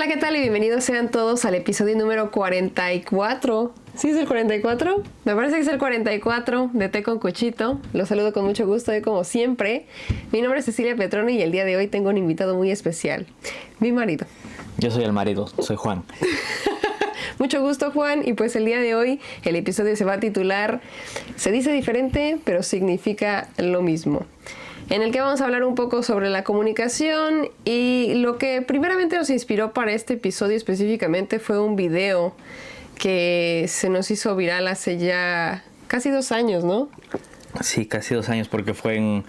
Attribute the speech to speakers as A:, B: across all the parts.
A: Hola, ¿qué tal? Y bienvenidos sean todos al episodio número 44. ¿Sí es el 44? Me parece que es el 44 de Té con Cuchito. Los saludo con mucho gusto y como siempre. Mi nombre es Cecilia Petroni y el día de hoy tengo un invitado muy especial. Mi marido.
B: Yo soy el marido, soy Juan.
A: Mucho gusto, Juan. Y pues el día de hoy el episodio se va a titular Se dice diferente, pero significa lo mismo, en el que vamos a hablar un poco sobre la comunicación, y lo que primeramente nos inspiró para este episodio específicamente fue un video que se nos hizo viral hace ya casi 2 años, ¿no?
B: Sí, casi 2 años, porque fue en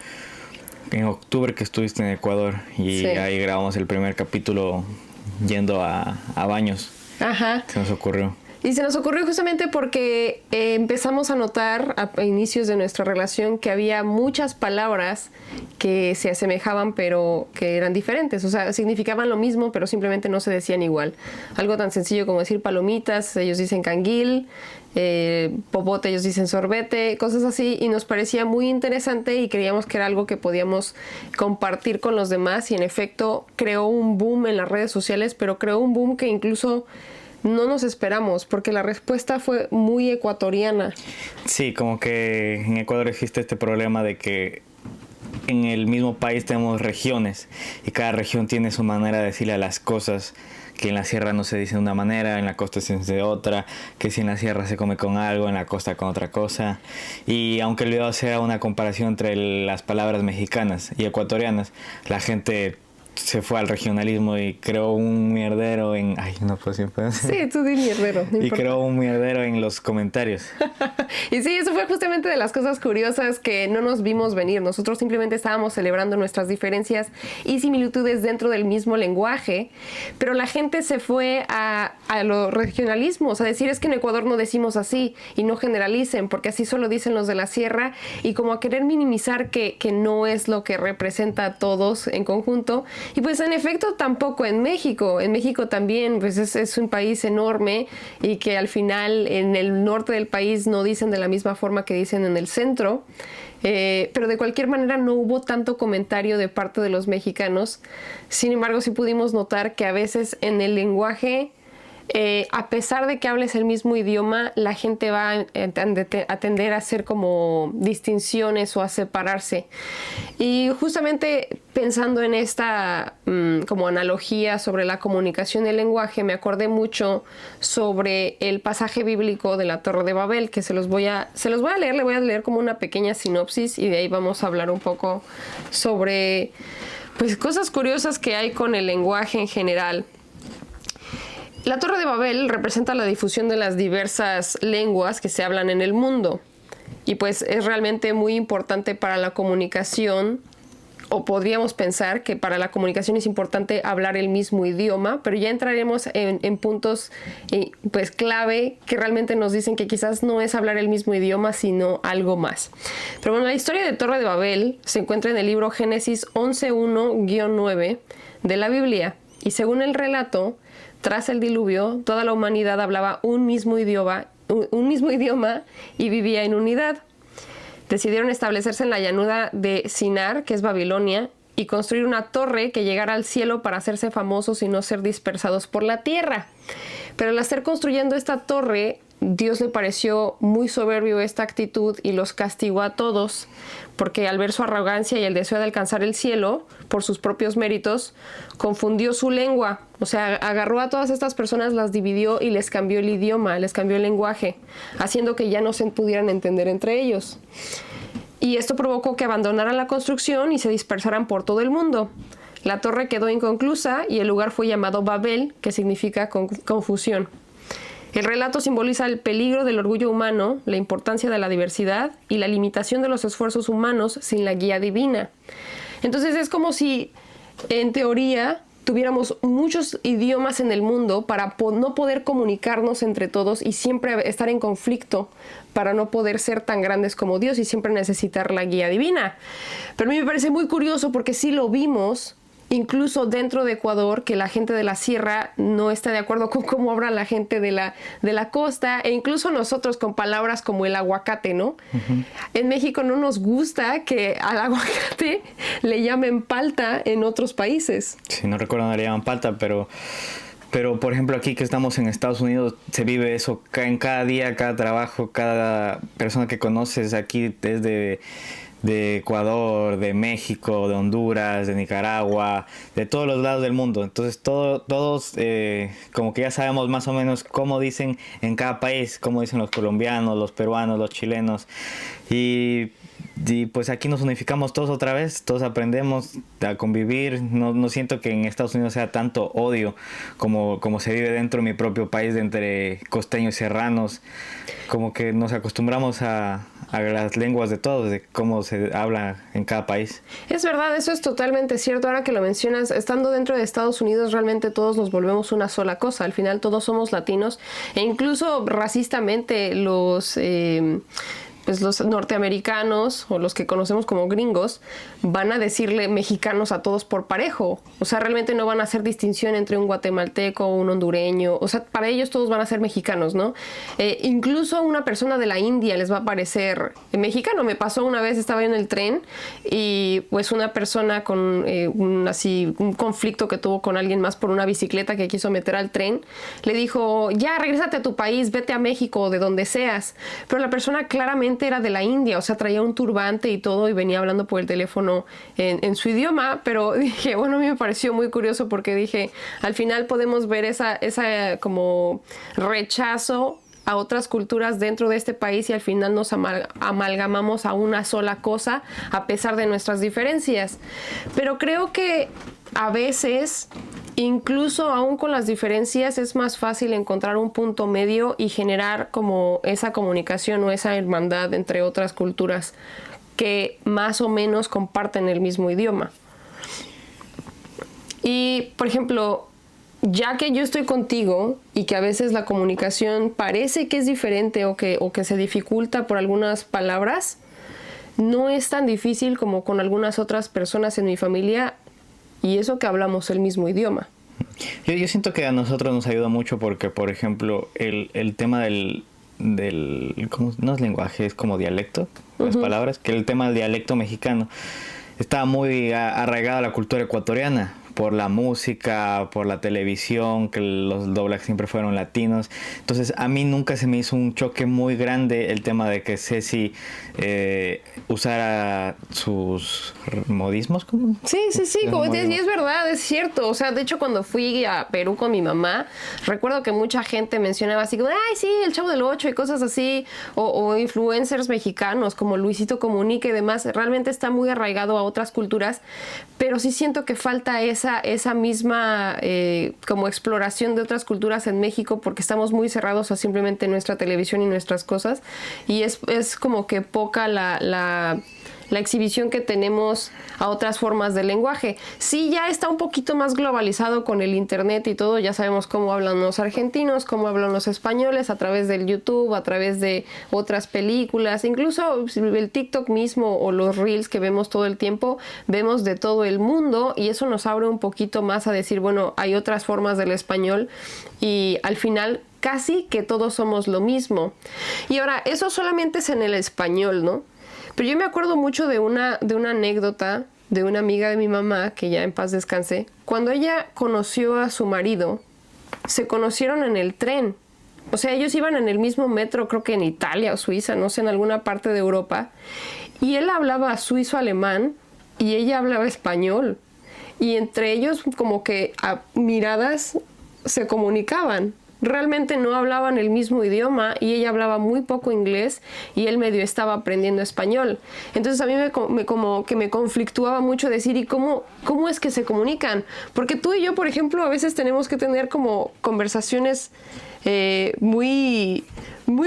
B: octubre que estuviste en Ecuador y sí, ahí grabamos el primer capítulo yendo a Baños.
A: Ajá.
B: Se nos ocurrió.
A: Y se nos ocurrió justamente porque empezamos a notar a inicios de nuestra relación que había muchas palabras que se asemejaban pero que eran diferentes. O sea, significaban lo mismo pero simplemente no se decían igual. Algo tan sencillo como decir palomitas, ellos dicen canguil, popote, ellos dicen sorbete, cosas así. Y nos parecía muy interesante y creíamos que era algo que podíamos compartir con los demás. Y en efecto creó un boom en las redes sociales, pero creó un boom que incluso no nos esperamos, porque la respuesta fue muy ecuatoriana.
B: Sí, como que en Ecuador existe este problema de que en el mismo país tenemos regiones y cada región tiene su manera de decirle a las cosas, que en la sierra no se dice de una manera, en la costa se dice de otra, que si en la sierra se come con algo, en la costa con otra cosa. Y aunque el video sea una comparación entre las palabras mexicanas y ecuatorianas, la gente se fue al regionalismo y creó un mierdero en... Ay, no puedo siempre...
A: Sí, tú di mierdero. No
B: y
A: importa.
B: creó un mierdero en los comentarios.
A: Y sí, eso fue justamente de las cosas curiosas que no nos vimos venir. Nosotros simplemente estábamos celebrando nuestras diferencias y similitudes dentro del mismo lenguaje, pero la gente se fue a los regionalismos, a decir es que en Ecuador no decimos así y no generalicen, porque así solo dicen los de la sierra, y como a querer minimizar que no es lo que representa a todos en conjunto. Y pues en efecto tampoco en México. En México también pues es un país enorme y que al final en el norte del país no dicen de la misma forma que dicen en el centro. Pero de cualquier manera no hubo tanto comentario de parte de los mexicanos. Sin embargo, sí pudimos notar que a veces en el lenguaje, a pesar de que hables el mismo idioma, la gente va a tender a hacer como distinciones o a separarse. Y justamente pensando en esta como analogía sobre la comunicación y el lenguaje, me acordé mucho sobre el pasaje bíblico de la Torre de Babel, que se los voy a leer. Le voy a leer como una pequeña sinopsis y de ahí vamos a hablar un poco sobre pues cosas curiosas que hay con el lenguaje en general. La Torre de Babel representa la difusión de las diversas lenguas que se hablan en el mundo, y pues es realmente muy importante para la comunicación, o podríamos pensar que para la comunicación es importante hablar el mismo idioma, pero ya entraremos en puntos pues clave que realmente nos dicen que quizás no es hablar el mismo idioma, sino algo más. Pero bueno, la historia de Torre de Babel se encuentra en el libro Génesis 11:1-9 de la Biblia, y según el relato, tras el diluvio, toda la humanidad hablaba un mismo idioma y vivía en unidad. Decidieron establecerse en la llanura de Sinar, que es Babilonia, y construir una torre que llegara al cielo para hacerse famosos y no ser dispersados por la tierra. Pero al estar construyendo esta torre, Dios le pareció muy soberbio esta actitud y los castigó a todos, porque al ver su arrogancia y el deseo de alcanzar el cielo por sus propios méritos, confundió su lengua. O sea, agarró a todas estas personas, las dividió y les cambió el idioma, les cambió el lenguaje, haciendo que ya no se pudieran entender entre ellos. Y esto provocó que abandonaran la construcción y se dispersaran por todo el mundo. La torre quedó inconclusa y el lugar fue llamado Babel, que significa confusión. El relato simboliza el peligro del orgullo humano, la importancia de la diversidad y la limitación de los esfuerzos humanos sin la guía divina. Entonces es como si, en teoría, tuviéramos muchos idiomas en el mundo para no poder comunicarnos entre todos y siempre estar en conflicto para no poder ser tan grandes como Dios y siempre necesitar la guía divina. Pero a mí me parece muy curioso porque sí lo vimos incluso dentro de Ecuador, que la gente de la sierra no está de acuerdo con cómo habla la gente de la costa, e incluso nosotros con palabras como el aguacate, ¿no? Uh-huh. En México no nos gusta que al aguacate le llamen palta en otros países.
B: Sí, no recuerdo dónde le llaman palta, pero Pero, por ejemplo, aquí que estamos en Estados Unidos, se vive eso en cada día, cada trabajo, cada persona que conoces aquí desde de Ecuador, de México, de Honduras, de Nicaragua, de todos los lados del mundo. Entonces todos como que ya sabemos más o menos cómo dicen en cada país, cómo dicen los colombianos, los peruanos, los chilenos. Y pues aquí nos unificamos todos otra vez, todos aprendemos a convivir. No siento que en Estados Unidos sea tanto odio como se vive dentro de mi propio país, de entre costeños y serranos. Como que nos acostumbramos a las lenguas de todos, de cómo se habla en cada país.
A: Es verdad, eso es totalmente cierto. Ahora que lo mencionas, estando dentro de Estados Unidos, realmente todos nos volvemos una sola cosa. Al final todos somos latinos e incluso racistamente pues los norteamericanos o los que conocemos como gringos van a decirle mexicanos a todos por parejo. O sea, realmente no van a hacer distinción entre un guatemalteco o un hondureño. O sea, para ellos todos van a ser mexicanos, ¿no? Incluso a una persona de la India les va a parecer mexicano. Me pasó una vez, estaba en el tren y pues una persona con un conflicto que tuvo con alguien más por una bicicleta que quiso meter al tren, le dijo, ya, regrésate a tu país, vete a México o de donde seas. Pero la persona claramente era de la India, o sea, traía un turbante y todo y venía hablando por el teléfono en su idioma, pero dije, bueno, a mí me pareció muy curioso porque dije, al final podemos ver esa como rechazo a otras culturas dentro de este país y al final nos amalgamamos a una sola cosa a pesar de nuestras diferencias. Pero creo que a veces, incluso aún con las diferencias, es más fácil encontrar un punto medio y generar como esa comunicación o esa hermandad entre otras culturas que más o menos comparten el mismo idioma. Y, por ejemplo, ya que yo estoy contigo y que a veces la comunicación parece que es diferente o que se dificulta por algunas palabras, no es tan difícil como con algunas otras personas en mi familia y eso que hablamos el mismo idioma.
B: Yo siento que a nosotros nos ayuda mucho porque, por ejemplo, el tema del ¿cómo? No es lenguaje, es como dialecto, las palabras, que el tema del dialecto mexicano está muy arraigado a la cultura ecuatoriana. Por la música, por la televisión, que los doblajes siempre fueron latinos. Entonces a mí nunca se me hizo un choque muy grande el tema de que Ceci usara sus modismos. ¿Cómo?
A: Sí, como y es verdad, es cierto. O sea, de hecho cuando fui a Perú con mi mamá, recuerdo que mucha gente mencionaba así como, ay, sí, el Chavo del Ocho y cosas así, o influencers mexicanos como Luisito Comunica y demás. Realmente está muy arraigado a otras culturas, pero sí siento que falta esa misma como exploración de otras culturas en México porque estamos muy cerrados a simplemente nuestra televisión y nuestras cosas y es como que poca la exhibición que tenemos a otras formas de lenguaje. Sí, ya está un poquito más globalizado con el internet y todo, ya sabemos cómo hablan los argentinos, cómo hablan los españoles a través del YouTube, a través de otras películas, incluso el TikTok mismo o los Reels que vemos todo el tiempo, vemos de todo el mundo y eso nos abre un poquito más a decir, bueno, hay otras formas del español y al final casi que todos somos lo mismo. Y ahora, eso solamente es en el español, ¿no? Pero yo me acuerdo mucho de una anécdota de una amiga de mi mamá, que ya en paz descanse. Cuando ella conoció a su marido, se conocieron en el tren. O sea, ellos iban en el mismo metro, creo que en Italia o Suiza, no sé, en alguna parte de Europa. Y él hablaba suizo-alemán y ella hablaba español. Y entre ellos como que a miradas se comunicaban. Realmente no hablaban el mismo idioma y ella hablaba muy poco inglés y él medio estaba aprendiendo español. Entonces a mí como que me conflictuaba mucho decir, ¿y cómo es que se comunican? Porque tú y yo, por ejemplo, a veces tenemos que tener como conversaciones muy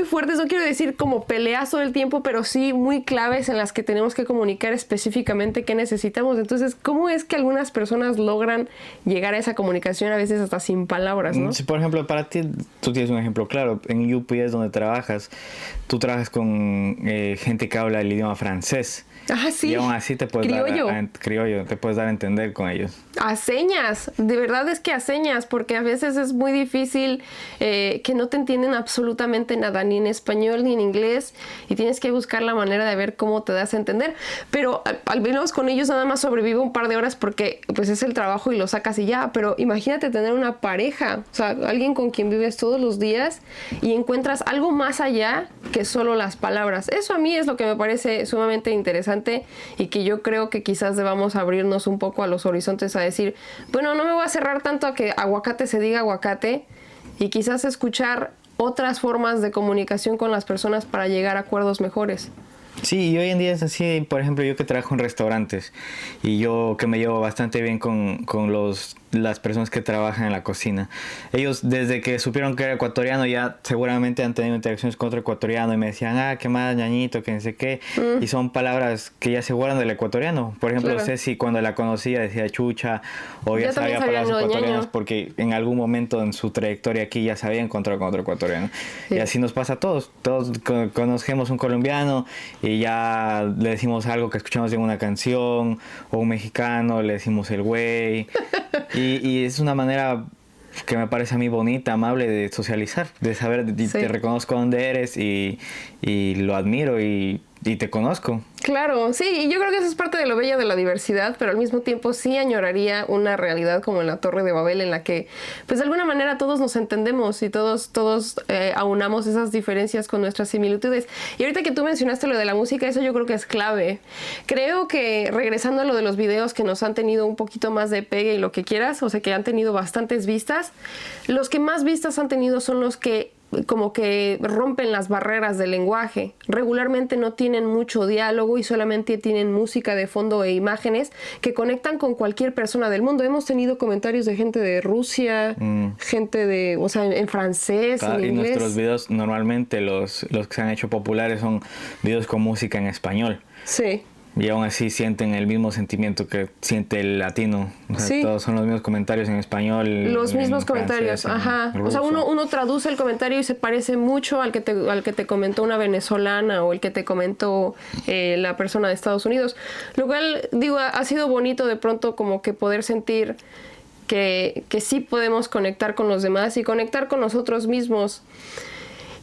A: fuertes, no quiero decir como peleas todo el tiempo, pero sí muy claves en las que tenemos que comunicar específicamente qué necesitamos. Entonces, ¿cómo es que algunas personas logran llegar a esa comunicación a veces hasta sin palabras, ¿no?
B: Sí, por ejemplo, para ti, tú tienes un ejemplo claro. En UPS donde trabajas, tú trabajas con gente que habla el idioma francés.
A: Ah, sí.
B: Y aún así te puedes
A: criollo.
B: criollo, te puedes dar a entender con ellos.
A: A señas, de verdad es que a señas, porque a veces es muy difícil que no te entienden absolutamente nada, ni en español ni en inglés, y tienes que buscar la manera de ver cómo te das a entender. Pero al menos con ellos nada más sobrevive un par de horas porque pues es el trabajo y lo sacas y ya. Pero imagínate tener una pareja, o sea, alguien con quien vives todos los días y encuentras algo más allá que solo las palabras. Eso a mí es lo que me parece sumamente interesante y que yo creo que quizás debamos abrirnos un poco a los horizontes a decir, bueno, no me voy a cerrar tanto a que aguacate se diga aguacate y quizás escuchar otras formas de comunicación con las personas para llegar a acuerdos mejores.
B: Sí, y hoy en día es así, por ejemplo, yo que trabajo en restaurantes y yo que me llevo bastante bien con las personas que trabajan en la cocina. Ellos desde que supieron que era ecuatoriano ya seguramente han tenido interacciones con otro ecuatoriano y me decían, qué más ñañito, que no sé qué. Y son palabras que ya se guardan del ecuatoriano. Por ejemplo, claro. Ceci cuando la conocía decía chucha o ya sabía palabras ecuatorianas porque en algún momento en su trayectoria aquí ya se había encontrado con otro ecuatoriano. Sí. Y así nos pasa a todos. Todos conocemos un colombiano y ya le decimos algo que escuchamos en una canción, o un mexicano, le decimos el güey. Y es una manera que me parece a mí bonita, amable de socializar, de saber, sí. Te reconozco dónde eres y lo admiro y te conozco.
A: Claro, sí, y yo creo que eso es parte de lo bello de la diversidad, pero al mismo tiempo sí añoraría una realidad como en la Torre de Babel en la que, pues de alguna manera todos nos entendemos y todos aunamos esas diferencias con nuestras similitudes. Y ahorita que tú mencionaste lo de la música, eso yo creo que es clave. Creo que regresando a lo de los videos que nos han tenido un poquito más de pegue y lo que quieras, o sea que han tenido bastantes vistas, los que más vistas han tenido son los que como que rompen las barreras del lenguaje. Regularmente no tienen mucho diálogo y solamente tienen música de fondo e imágenes que conectan con cualquier persona del mundo. Hemos tenido comentarios de gente de Rusia, gente de, o sea, en francés, en inglés. Y
B: nuestros videos normalmente los que se han hecho populares son videos con música en español.
A: Sí.
B: Y aún así sienten el mismo sentimiento que siente el latino. O sea, sí. Todos son los mismos comentarios en español.
A: Los mismos comentarios, francés, ajá. O sea, uno traduce el comentario y se parece mucho al que te comentó una venezolana o el que te comentó la persona de Estados Unidos. Lo cual, digo, ha sido bonito de pronto como que poder sentir que sí podemos conectar con los demás y conectar con nosotros mismos.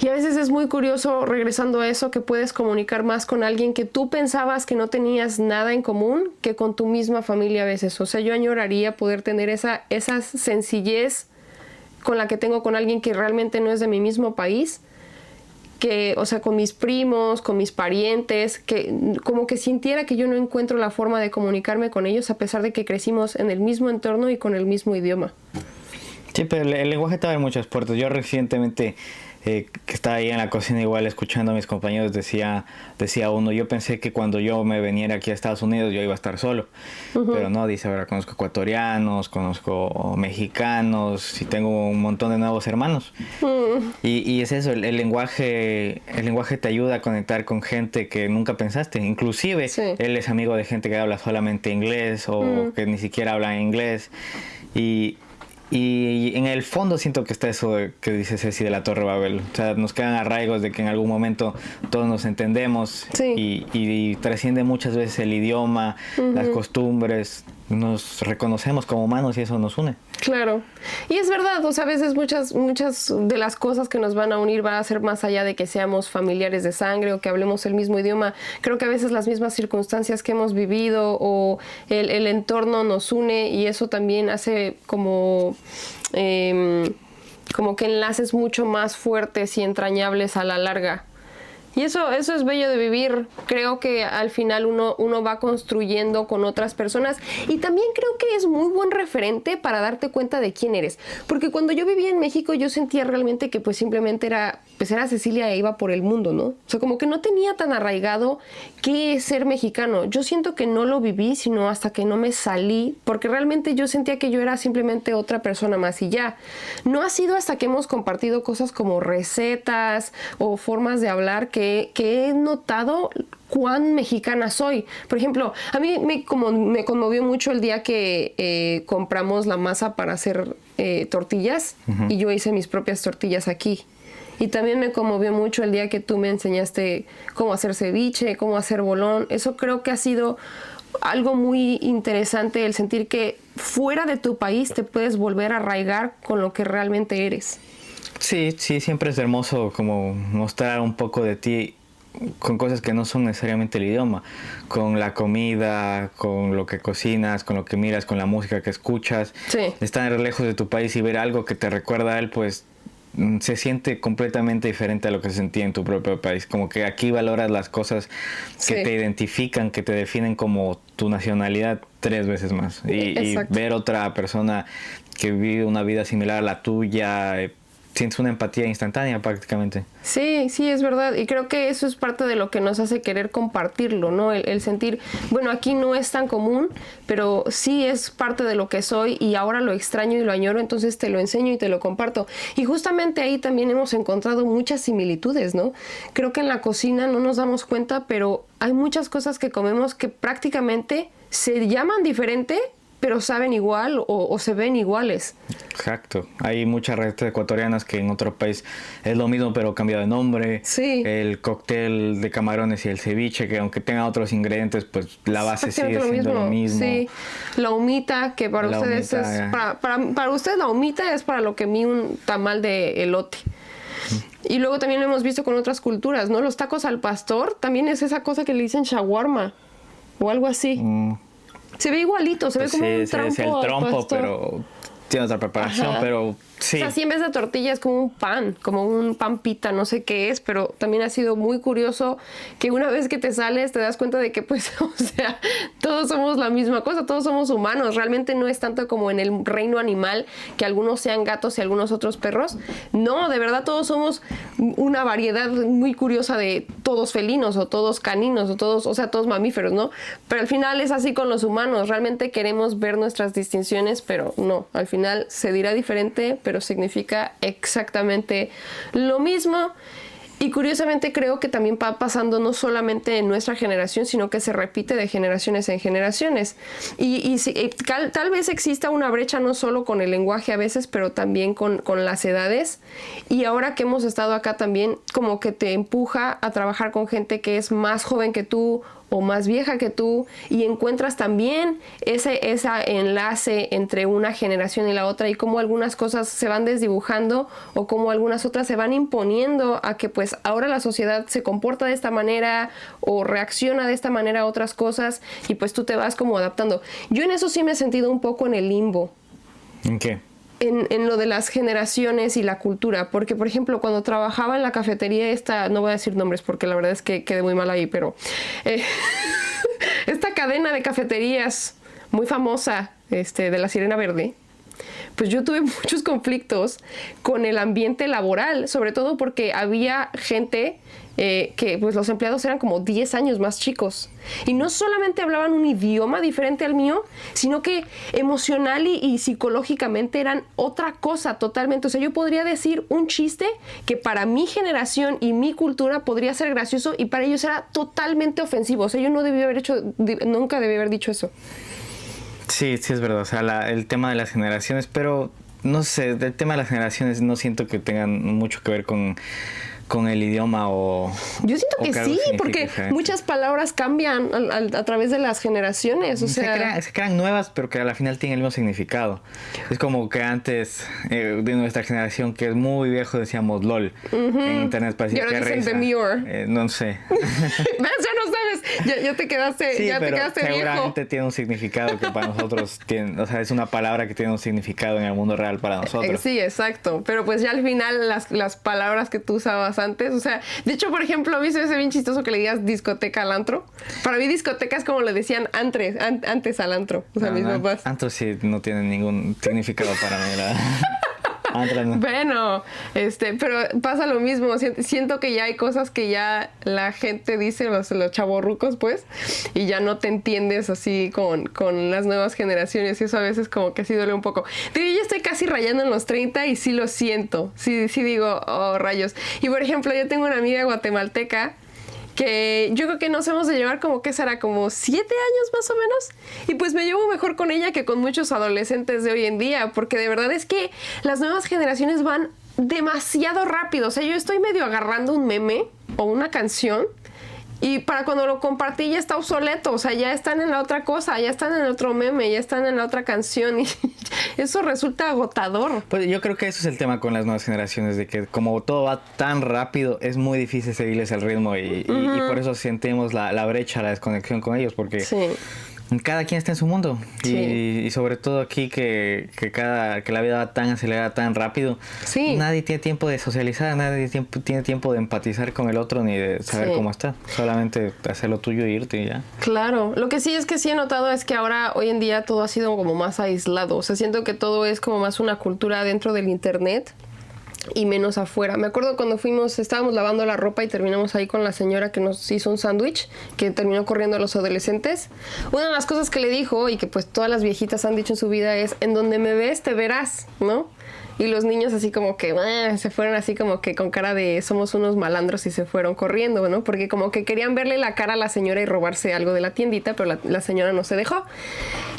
A: Y a veces es muy curioso, regresando a eso, que puedes comunicar más con alguien que tú pensabas que no tenías nada en común que con tu misma familia a veces. O sea, yo añoraría poder tener esa sencillez con la que tengo con alguien que realmente no es de mi mismo país, que, o sea, con mis primos, con mis parientes, que como que sintiera que yo no encuentro la forma de comunicarme con ellos a pesar de que crecimos en el mismo entorno y con el mismo idioma.
B: Sí, pero el lenguaje te abre muchas puertas. Yo recientemente... que estaba ahí en la cocina igual escuchando a mis compañeros, decía uno, yo pensé que cuando yo me veniera aquí a Estados Unidos yo iba a estar solo, pero no, dice, ahora conozco ecuatorianos, conozco mexicanos y tengo un montón de nuevos hermanos. Y es eso, el lenguaje te ayuda a conectar con gente que nunca pensaste, inclusive sí. Él es amigo de gente que habla solamente inglés o que ni siquiera habla inglés y en el fondo siento que está eso que dice Ceci de la Torre Babel. O sea, nos quedan arraigos de que en algún momento todos nos entendemos sí. y trasciende muchas veces el idioma, las costumbres. Nos reconocemos como humanos y eso nos une.
A: Claro. Y es verdad, o sea, a veces muchas de las cosas que nos van a unir van a ser más allá de que seamos familiares de sangre o que hablemos el mismo idioma. Creo que a veces las mismas circunstancias que hemos vivido o el entorno nos une y eso también hace como que enlaces mucho más fuertes y entrañables a la larga. Y eso es bello de vivir. Creo que al final uno va construyendo con otras personas y también creo que es muy buen referente para darte cuenta de quién eres. Porque cuando yo vivía en México yo sentía realmente que pues simplemente era Cecilia e iba por el mundo, ¿no? O sea, como que no tenía tan arraigado qué es ser mexicano. Yo siento que no lo viví sino hasta que no me salí, porque realmente yo sentía que yo era simplemente otra persona más y ya. No ha sido hasta que hemos compartido cosas como recetas o formas de hablar que he notado cuán mexicana soy. Por ejemplo, a mí me conmovió mucho el día que compramos la masa para hacer tortillas y yo hice mis propias tortillas aquí. Y también me conmovió mucho el día que tú me enseñaste cómo hacer ceviche, cómo hacer bolón. Eso creo que ha sido algo muy interesante, el sentir que fuera de tu país te puedes volver a arraigar con lo que realmente eres.
B: Sí, sí, siempre es hermoso como mostrar un poco de ti con cosas que no son necesariamente el idioma, con la comida, con lo que cocinas, con lo que miras, con la música que escuchas.
A: Sí.
B: Estar lejos de tu país y ver algo que te recuerda a él, pues se siente completamente diferente a lo que se sentía en tu propio país. Como que aquí valoras las cosas que
A: Sí.
B: te identifican, que te definen como tu nacionalidad 3 veces más. Y ver otra persona que vive una vida similar a la tuya, sientes una empatía instantánea prácticamente.
A: Sí, sí, es verdad. Y creo que eso es parte de lo que nos hace querer compartirlo, ¿no? El sentir, bueno, aquí no es tan común, pero sí es parte de lo que soy y ahora lo extraño y lo añoro, entonces te lo enseño y te lo comparto. Y justamente ahí también hemos encontrado muchas similitudes, ¿no? Creo que en la cocina no nos damos cuenta, pero hay muchas cosas que comemos que prácticamente se llaman diferente, pero saben igual o se ven iguales.
B: Exacto. Hay muchas recetas ecuatorianas que en otro país es lo mismo pero cambiado de nombre.
A: Sí.
B: El cóctel de camarones y el ceviche, que aunque tenga otros ingredientes, pues la base sigue siendo lo mismo.
A: Sí. La humita, que para ustedes es... Para ustedes la humita es para lo que mí un tamal de elote. Y luego también lo hemos visto con otras culturas, ¿no? Los tacos al pastor también es esa cosa que le dicen shawarma o algo así. Se ve igualito, se ve como un trompo.
B: Es el trompo, pero tiene otra preparación,
A: Ajá.
B: pero sí.
A: O sea, sí, en vez de tortilla es como un pan pita, no sé qué es, pero también ha sido muy curioso que una vez que te sales te das cuenta de que, pues, o sea, todos somos la misma cosa, todos somos humanos. Realmente no es tanto como en el reino animal, que algunos sean gatos y algunos otros perros. No, de verdad todos somos una variedad muy curiosa de todos felinos o todos caninos o todos, o sea, todos mamíferos, ¿no? Pero al final es así con los humanos. Realmente queremos ver nuestras distinciones, pero no. Al final se dirá diferente, pero significa exactamente lo mismo. Y curiosamente creo que también va pasando no solamente en nuestra generación, sino que se repite de generaciones en generaciones. Y tal vez exista una brecha no solo con el lenguaje a veces, pero también con las edades. Y ahora que hemos estado acá también, como que te empuja a trabajar con gente que es más joven que tú o más vieja que tú, y encuentras también ese enlace entre una generación y la otra, y cómo algunas cosas se van desdibujando o cómo algunas otras se van imponiendo a que pues ahora la sociedad se comporta de esta manera o reacciona de esta manera a otras cosas, y pues tú te vas como adaptando. Yo en eso sí me he sentido un poco en el limbo.
B: ¿En qué?
A: En lo de las generaciones y la cultura, porque por ejemplo cuando trabajaba en la cafetería esta, no voy a decir nombres porque la verdad es que quedé muy mal ahí, pero esta cadena de cafeterías muy famosa de la Sirena Verde, pues yo tuve muchos conflictos con el ambiente laboral, sobre todo porque había gente que pues los empleados eran como 10 años más chicos y no solamente hablaban un idioma diferente al mío, sino que emocional y psicológicamente eran otra cosa totalmente. O sea, yo podría decir un chiste que para mi generación y mi cultura podría ser gracioso y para ellos era totalmente ofensivo. O sea, yo nunca debí haber dicho eso.
B: Sí, sí es verdad. O sea, el tema de las generaciones, pero no sé, el tema de las generaciones no siento que tengan mucho que ver con el idioma o...
A: Yo siento que sí, porque
B: diferente.
A: muchas palabras cambian a través de las generaciones, o sea...
B: Se crean nuevas, pero que a la final tienen el mismo significado. Es como que antes de nuestra generación, que es muy viejo, decíamos LOL en internet para decir
A: y ahora
B: qué
A: dicen
B: risa.
A: Demure.
B: No sé.
A: ¿Ves? Ya no sabes, ya te quedaste,
B: Sí,
A: ya te
B: pero
A: quedaste
B: seguramente
A: viejo.
B: tiene un significado que para nosotros tiene, o sea, es una palabra que tiene un significado en el mundo real para nosotros.
A: Sí, exacto. Pero pues ya al final las palabras que tú usabas antes, o sea, de hecho, por ejemplo, a mí se me hace bien chistoso que le digas discoteca al antro. Para mí discoteca es como le decían antes al antro, o sea, mis papás.
B: Antro sí no tiene ningún significado para mí, la verdad. No.
A: Bueno, pero pasa lo mismo. Siento que ya hay cosas que ya la gente dice, los chavorrucos, pues, y ya no te entiendes así con las nuevas generaciones, y eso a veces como que sí duele un poco. Digo, yo ya estoy casi rayando en los 30 y sí lo siento. Sí digo, oh, rayos. Y por ejemplo, yo tengo una amiga guatemalteca que yo creo que nos hemos de llevar como que será como 7 años más o menos, y pues me llevo mejor con ella que con muchos adolescentes de hoy en día, porque de verdad es que las nuevas generaciones van demasiado rápido. O sea, yo estoy medio agarrando un meme o una canción y para cuando lo compartí ya está obsoleto. O sea, ya están en la otra cosa, ya están en el otro meme, ya están en la otra canción y eso resulta agotador.
B: Pues yo creo que eso es el tema con las nuevas generaciones, de que como todo va tan rápido, es muy difícil seguirles el ritmo y por eso sentimos la brecha, la desconexión con ellos, porque...
A: Sí.
B: Cada quien está en su mundo y sobre todo aquí que la vida va tan acelerada, tan rápido.
A: Sí.
B: Nadie tiene tiempo de socializar, nadie tiene tiempo de empatizar con el otro ni de saber cómo está. Solamente hacer lo tuyo e irte y ya.
A: Claro. Lo que sí es que sí he notado es que ahora, hoy en día, todo ha sido como más aislado. O sea, siento que todo es como más una cultura dentro del internet y menos afuera. Me acuerdo cuando estábamos lavando la ropa y terminamos ahí con la señora que nos hizo un sándwich, que terminó corriendo a los adolescentes. Una de las cosas que le dijo, y que pues todas las viejitas han dicho en su vida, es: en donde me ves, te verás, ¿no? Y los niños así como que se fueron así como que con cara de somos unos malandros y se fueron corriendo, ¿no? Porque como que querían verle la cara a la señora y robarse algo de la tiendita, pero la señora no se dejó.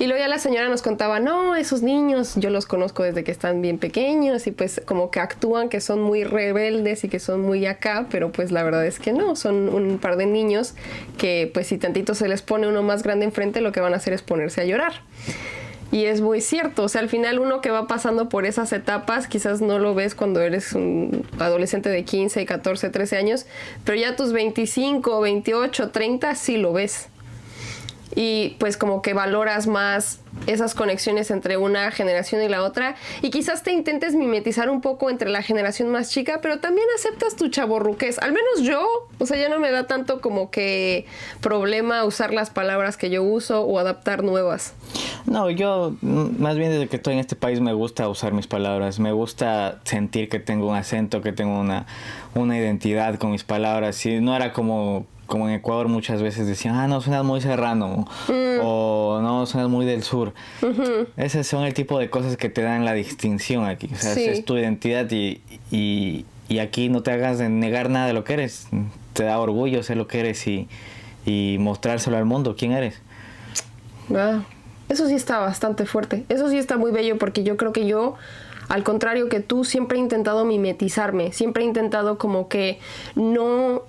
A: Y luego ya la señora nos contaba: no, esos niños yo los conozco desde que están bien pequeños y pues como que actúan que son muy rebeldes y que son muy acá, pero pues la verdad es que no, son un par de niños que pues si tantito se les pone uno más grande enfrente, lo que van a hacer es ponerse a llorar. Y es muy cierto, o sea, al final uno que va pasando por esas etapas, quizás no lo ves cuando eres un adolescente de 15, 14, 13 años, pero ya a tus 25, 28, 30 sí lo ves. Y pues como que valoras más esas conexiones entre una generación y la otra y quizás te intentes mimetizar un poco entre la generación más chica, pero también aceptas tu chavorruquez. Al menos yo, o sea, ya no me da tanto como que problema usar las palabras que yo uso o adaptar nuevas.
B: No, yo más bien desde que estoy en este país me gusta usar mis palabras, me gusta sentir que tengo un acento, que tengo una identidad con mis palabras. Y no era como en Ecuador muchas veces decían: no, suenas muy serrano, o no, suenas muy del sur. Esas son el tipo de cosas que te dan la distinción aquí. O sea, es tu identidad y aquí no te hagas de negar nada de lo que eres. Te da orgullo ser lo que eres y mostrárselo al mundo quién eres.
A: Eso sí está bastante fuerte. Eso sí está muy bello porque yo creo que yo, al contrario que tú, siempre he intentado mimetizarme. Siempre he intentado como que no...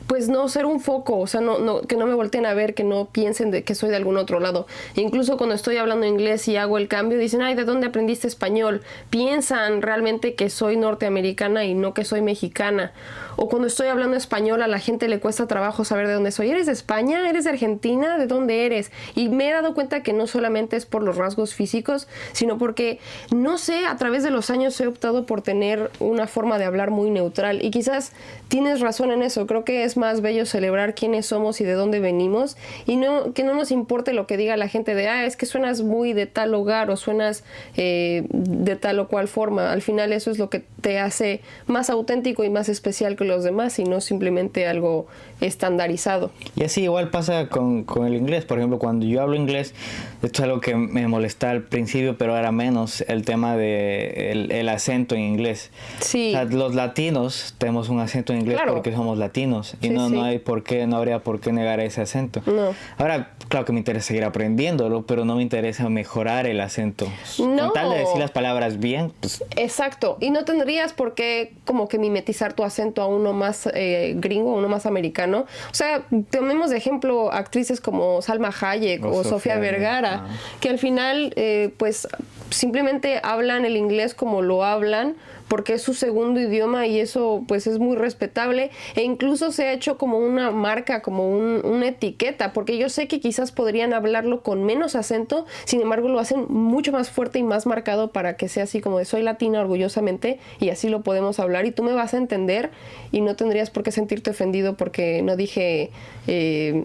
A: pues no ser un foco, o sea, que no me volteen a ver, que no piensen de que soy de algún otro lado. Incluso cuando estoy hablando inglés y hago el cambio, dicen: ay, ¿de dónde aprendiste español? Piensan realmente que soy norteamericana y no que soy mexicana. O cuando estoy hablando español, a la gente le cuesta trabajo saber de dónde soy. ¿Eres de España? ¿Eres de Argentina? ¿De dónde eres? Y me he dado cuenta que no solamente es por los rasgos físicos, sino porque, no sé, a través de los años he optado por tener una forma de hablar muy neutral. Y quizás tienes razón en eso. Creo que es más bello celebrar quiénes somos y de dónde venimos, y que no nos importe lo que diga la gente de: es que suenas muy de tal hogar o suenas de tal o cual forma. Al final eso es lo que te hace más auténtico y más especial que los demás, y no simplemente algo estandarizado.
B: Y así igual pasa con el inglés. Por ejemplo, cuando yo hablo inglés, esto es algo que me molesta al principio, pero ahora menos, el tema de el acento en inglés.
A: Sí.
B: O sea, los latinos tenemos un acento en inglés, claro, porque somos latinos y no hay no habría por qué negar ese acento.
A: No.
B: Ahora, claro que me interesa seguir aprendiéndolo, pero no me interesa mejorar el acento.
A: No.
B: Con tal de decir las palabras bien, pues...
A: Exacto. Y no tendrías por qué como que mimetizar tu acento a uno más gringo, a uno más americano. O sea, tomemos de ejemplo actrices como Salma Hayek o Sofía Vergara, que al final pues simplemente hablan el inglés como lo hablan, porque es su segundo idioma, y eso pues es muy respetable, e incluso se ha hecho como una marca, como una etiqueta, porque yo sé que quizás podrían hablarlo con menos acento, sin embargo lo hacen mucho más fuerte y más marcado para que sea así como de: soy latina orgullosamente y así lo podemos hablar y tú me vas a entender, y no tendrías por qué sentirte ofendido porque no dije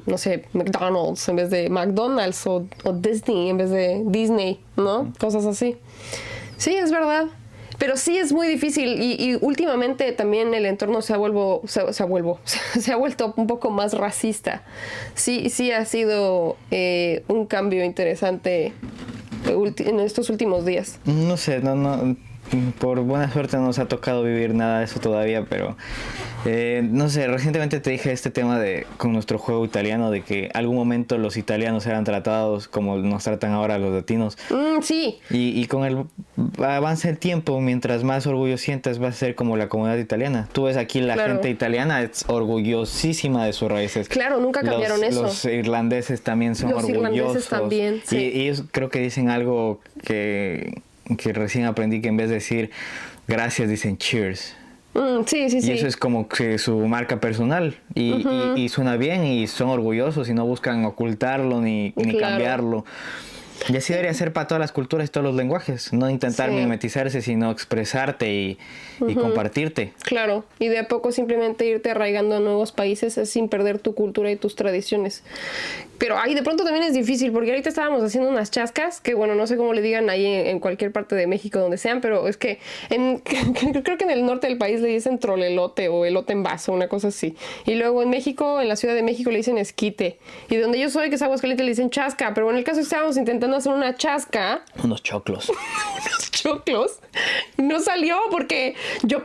A: no sé, McDonald's en vez de McDonald's, o Disney en vez de Disney, ¿no? Cosas así. Sí, es verdad. Pero sí es muy difícil, y últimamente también el entorno se ha vuelto un poco más racista. Sí ha sido un cambio interesante en estos últimos días.
B: No sé, por buena suerte no nos ha tocado vivir nada de eso todavía, pero No sé, recientemente te dije este tema con nuestro juego italiano, de que algún momento los italianos eran tratados como nos tratan ahora los latinos.
A: Sí.
B: Y con el avance del tiempo, mientras más orgullo sientas, vas a ser como la comunidad italiana. Tú ves aquí la gente italiana es orgullosísima de sus raíces.
A: Claro, nunca cambiaron eso.
B: Los irlandeses también son orgullosos. Los irlandeses
A: también, sí.
B: Y ellos creo que dicen algo que recién aprendí, que en vez de decir gracias dicen cheers.
A: Sí.
B: Y eso es como que su marca personal. Y suena bien y son orgullosos y no buscan ocultarlo ni cambiarlo. Y así debería ser para todas las culturas y todos los lenguajes. No intentar mimetizarse, sino expresarte y compartirte.
A: Claro, y de a poco simplemente irte arraigando a nuevos países sin perder tu cultura y tus tradiciones. Pero de pronto también es difícil, porque ahorita estábamos haciendo unas chascas, que bueno, no sé cómo le digan ahí en cualquier parte de México, donde sean, pero es que creo que en el norte del país le dicen trolelote o elote en vaso, una cosa así. Y luego en México, en la Ciudad de México, le dicen esquite. Y donde yo soy, que es Aguascalientes, le dicen chasca. Pero en el caso estábamos intentando hacer una chasca.
B: Unos choclos.
A: Unos choclos. No salió porque yo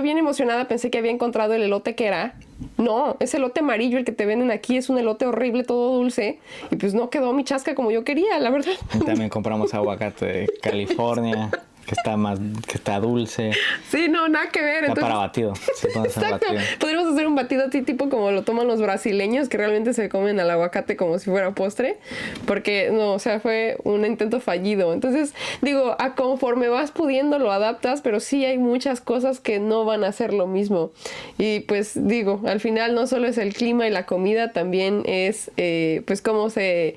A: bien emocionada, pensé que había encontrado el elote que era. No, ese elote amarillo, el que te venden aquí, es un elote horrible, todo dulce. Y pues no quedó mi chasca como yo quería, la verdad.
B: Y también compramos aguacate de California, que está dulce.
A: Sí, no, nada que ver.
B: Está para batido.
A: Exacto. Podríamos hacer un batido así tipo como lo toman los brasileños, que realmente se comen al aguacate como si fuera postre. Porque, no, o sea, fue un intento fallido. Entonces, digo, conforme vas pudiendo lo adaptas, pero sí hay muchas cosas que no van a ser lo mismo. Y pues, digo, al final no solo es el clima y la comida, también es, pues, cómo se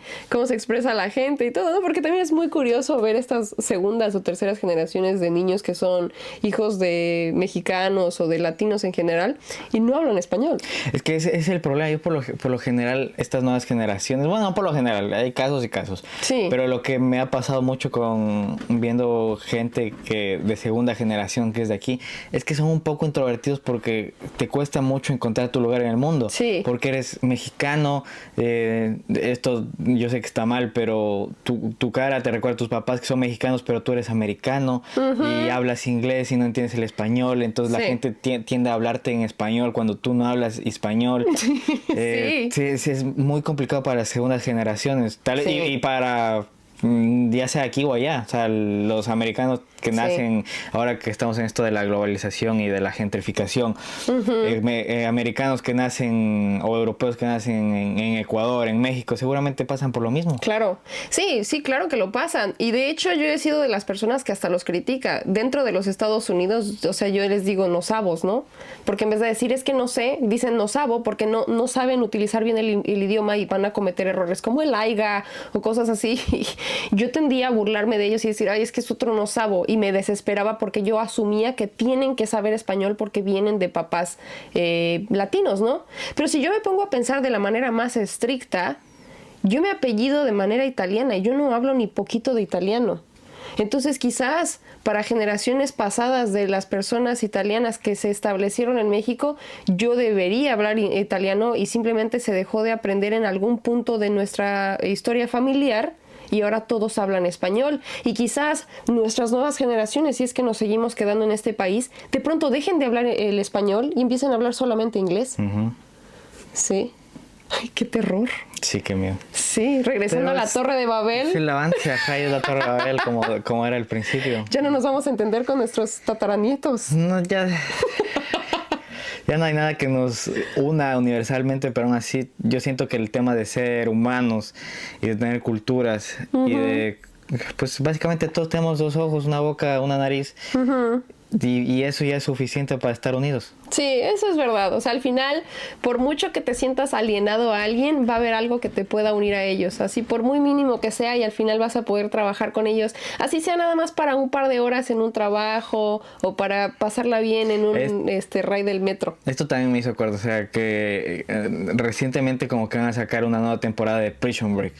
A: expresa la gente y todo, ¿no? Porque también es muy curioso ver estas segundas o terceras generaciones de niños que son hijos de mexicanos o de latinos en general y no hablan español.
B: Es que ese es el problema. Yo por lo general, estas nuevas generaciones, bueno, no por lo general, hay casos y casos.
A: Sí.
B: Pero lo que me ha pasado mucho con viendo gente de segunda generación que es de aquí, es que son un poco introvertidos porque te cuesta mucho encontrar tu lugar en el mundo.
A: Sí.
B: Porque eres mexicano, esto yo sé que está mal, pero tu cara te recuerda a tus papás que son mexicanos, pero tú eres americano. Y hablas inglés y no entiendes el español, entonces la gente tiende a hablarte en español cuando tú no hablas español. Sí, es muy complicado para las segundas generaciones y para ya sea aquí o allá, o sea, los americanos que nacen, ahora que estamos en esto de la globalización y de la gentrificación, americanos que nacen o europeos que nacen en Ecuador, en México, seguramente pasan por lo mismo.
A: Claro, sí, claro que lo pasan. Y de hecho yo he sido de las personas que hasta los critica. Dentro de los Estados Unidos, o sea, yo les digo no sabos, ¿no? Porque en vez de decir es que no sé, dicen no sabo porque no saben utilizar bien el idioma y van a cometer errores como el aiga o cosas así. Yo tendía a burlarme de ellos y decir, ay, es que es otro no sabo. Y me desesperaba porque yo asumía que tienen que saber español porque vienen de papás latinos, ¿no? Pero si yo me pongo a pensar de la manera más estricta, yo me apellido de manera italiana y yo no hablo ni poquito de italiano. Entonces quizás para generaciones pasadas de las personas italianas que se establecieron en México, yo debería hablar italiano y simplemente se dejó de aprender en algún punto de nuestra historia familiar. Y ahora todos hablan español. Y quizás nuestras nuevas generaciones, si es que nos seguimos quedando en este país, de pronto dejen de hablar el español y empiecen a hablar solamente inglés. Sí. Ay, qué terror.
B: Sí, qué miedo.
A: Sí, regresando a la Torre de Babel.
B: Es el avance, ajá, es la Torre de Babel como era al principio.
A: Ya no nos vamos a entender con nuestros tataranietos.
B: No, ya no hay nada que nos una universalmente, pero aún así yo siento que el tema de ser humanos y de tener culturas y de, pues básicamente todos tenemos dos ojos, una boca, una nariz y eso ya es suficiente para estar unidos.
A: Sí, eso es verdad. O sea, al final, por mucho que te sientas alienado a alguien, va a haber algo que te pueda unir a ellos. Así, por muy mínimo que sea, y al final vas a poder trabajar con ellos. Así sea nada más para un par de horas en un trabajo o para pasarla bien en un ride del metro.
B: Esto también me hizo acuerdo, o sea, que recientemente como que van a sacar una nueva temporada de Prison Break.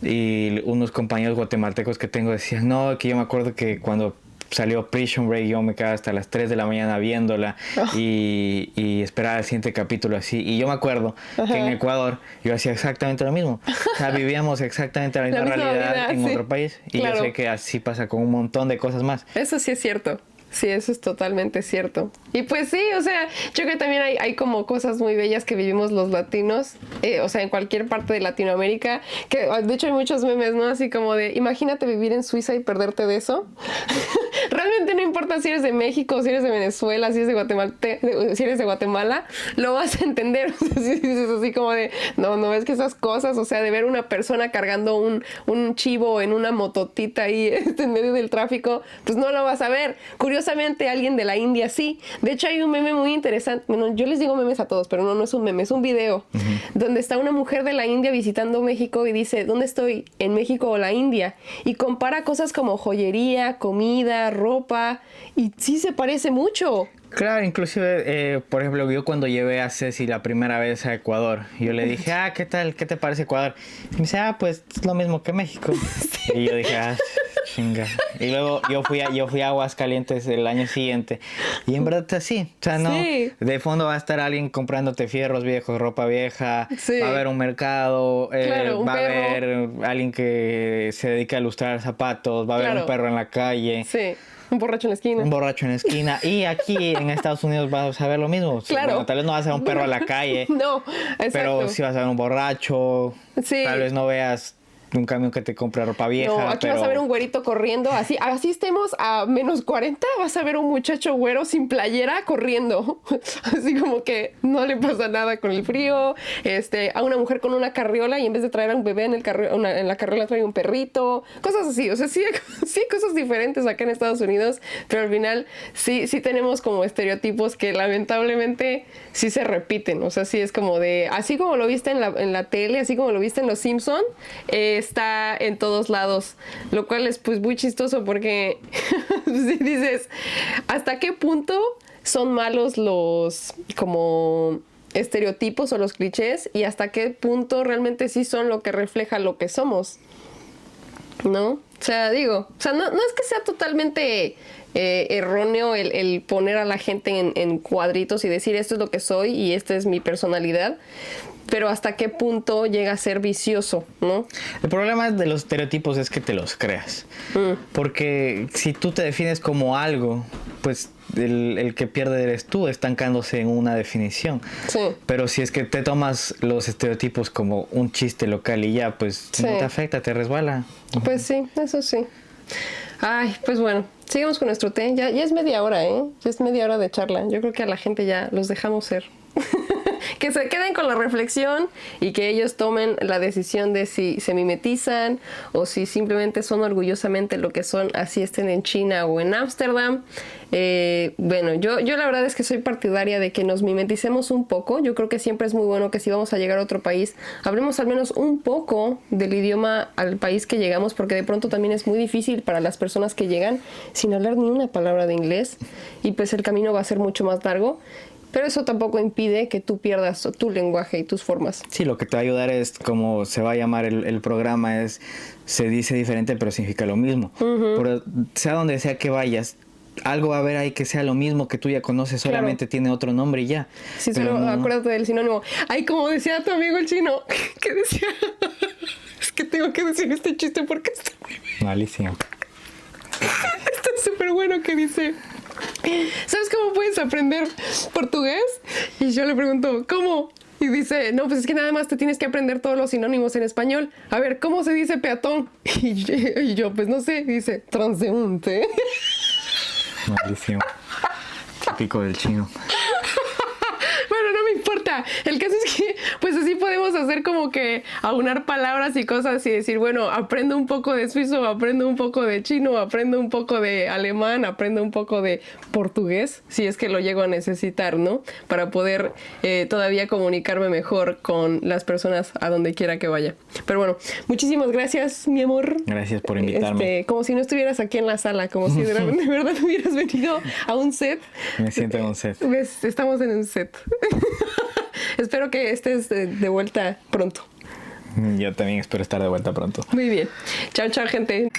B: Y unos compañeros guatemaltecos que tengo decían, no, que yo me acuerdo que cuando salió Prison Break yo me quedaba hasta las 3 de la mañana viéndola y esperaba el siguiente capítulo así. Y yo me acuerdo que en Ecuador yo hacía exactamente lo mismo. O sea, vivíamos exactamente la misma realidad en otro país. Y yo sé que así pasa con un montón de cosas más.
A: Eso sí es cierto. Sí, eso es totalmente cierto. Y pues sí, o sea, yo creo que también hay como cosas muy bellas que vivimos los latinos, o sea, en cualquier parte de Latinoamérica, que de hecho hay muchos memes, ¿no? Así como de, imagínate vivir en Suiza y perderte de eso. Realmente no importa si eres de México, si eres de Venezuela, si eres de Guatemala, lo vas a entender. O sea, si dices así como de, no ves que esas cosas, o sea, de ver una persona cargando un chivo en una mototita ahí en medio del tráfico, pues no lo vas a ver. Curiosamente, alguien de la India sí. De hecho, hay un meme muy interesante. Bueno, yo les digo memes a todos, pero no es un meme, es un video donde está una mujer de la India visitando México y dice, ¿dónde estoy? ¿En México o la India? Y compara cosas como joyería, comida, ropa, y sí se parece mucho.
B: Claro, inclusive, por ejemplo, yo cuando llevé a Ceci la primera vez a Ecuador, yo le dije, ¿qué tal? ¿Qué te parece Ecuador? Y me dice, pues es lo mismo que México. Sí. Y yo dije, chinga. Y luego yo fui a Aguascalientes el año siguiente, y en verdad así, o sea, no, sí. De fondo va a estar alguien comprándote fierros viejos, ropa vieja, sí. Va a haber un mercado, claro, va a haber alguien que se dedica a ilustrar zapatos, va a haber un perro en la calle.
A: Sí. Un borracho en la esquina.
B: Un borracho en la esquina. Y aquí en Estados Unidos vas a ver lo mismo.
A: Claro.
B: Bueno, tal vez no vas a ver un perro a la calle.
A: No, exacto.
B: Pero sí vas a ver un borracho. Sí. Tal vez no veas un camión que te compra ropa vieja.
A: No, aquí vas a ver un güerito corriendo. Así estemos a menos 40, vas a ver un muchacho güero sin playera corriendo. Así como que no le pasa nada con el frío. A una mujer con una carriola y en vez de traer a un bebé en la carriola trae un perrito. Cosas así. O sea, sí hay cosas diferentes acá en Estados Unidos, pero al final sí tenemos como estereotipos que lamentablemente sí se repiten. O sea, sí es como de, así como lo viste en la tele, así como lo viste en Los Simpson, está en todos lados, lo cual es pues muy chistoso porque si dices, ¿hasta qué punto son malos los como estereotipos o los clichés y hasta qué punto realmente sí son lo que refleja lo que somos? ¿No? O sea, no es que sea totalmente erróneo el poner a la gente en cuadritos y decir esto es lo que soy y esta es mi personalidad, pero hasta qué punto llega a ser vicioso, ¿no?
B: El problema de los estereotipos es que te los creas. Porque si tú te defines como algo, pues el que pierde eres tú, estancándose en una definición. Sí. Pero si es que te tomas los estereotipos como un chiste local y ya, pues sí. No te afecta, te resbala.
A: Pues sí, eso sí. Ay, pues bueno, sigamos con nuestro té. Ya es media hora, ¿eh? Ya es media hora de charla. Yo creo que a la gente ya los dejamos ser. Que se queden con la reflexión y que ellos tomen la decisión de si se mimetizan o si simplemente son orgullosamente lo que son, así estén en China o en Ámsterdam. Bueno, yo la verdad es que soy partidaria de que nos mimeticemos un poco. Yo creo que siempre es muy bueno que si vamos a llegar a otro país, hablemos al menos un poco del idioma al país que llegamos, porque de pronto también es muy difícil para las personas que llegan sin hablar ni una palabra de inglés y pues el camino va a ser mucho más largo. Pero eso tampoco impide que tú pierdas tu lenguaje y tus formas.
B: Sí, lo que te va a ayudar es, como se va a llamar el programa, es se dice diferente pero significa lo mismo. Pero sea donde sea que vayas, algo va a haber ahí que sea lo mismo que tú ya conoces, solamente tiene otro nombre y ya.
A: Sí, solo acuérdate del sinónimo. Ay, como decía tu amigo el chino, que decía... Es que tengo que decir este chiste porque está muy bien.
B: Malísimo.
A: Está súper bueno que dice... ¿Sabes cómo puedes aprender portugués? Y yo le pregunto, ¿cómo? Y dice, no, pues es que nada más te tienes que aprender todos los sinónimos en español. A ver, ¿cómo se dice peatón? Y yo, pues no sé, dice, transeúnte.
B: Malísimo. Típico del chino.
A: Bueno, no me importa. El caso es que, pues así podemos hacer como que aunar palabras y cosas y decir, bueno, aprendo un poco de suizo, aprendo un poco de chino, aprendo un poco de alemán, aprendo un poco de portugués, si es que lo llego a necesitar, ¿no? Para poder todavía comunicarme mejor con las personas a donde quiera que vaya. Pero bueno, muchísimas gracias, mi amor.
B: Gracias por invitarme.
A: Como si no estuvieras aquí en la sala, como si de verdad hubieras venido a un set.
B: Me siento en un set.
A: Estamos en un set. Espero que estés de vuelta pronto.
B: Yo también espero estar de vuelta pronto.
A: Muy bien. Chao, chao, gente.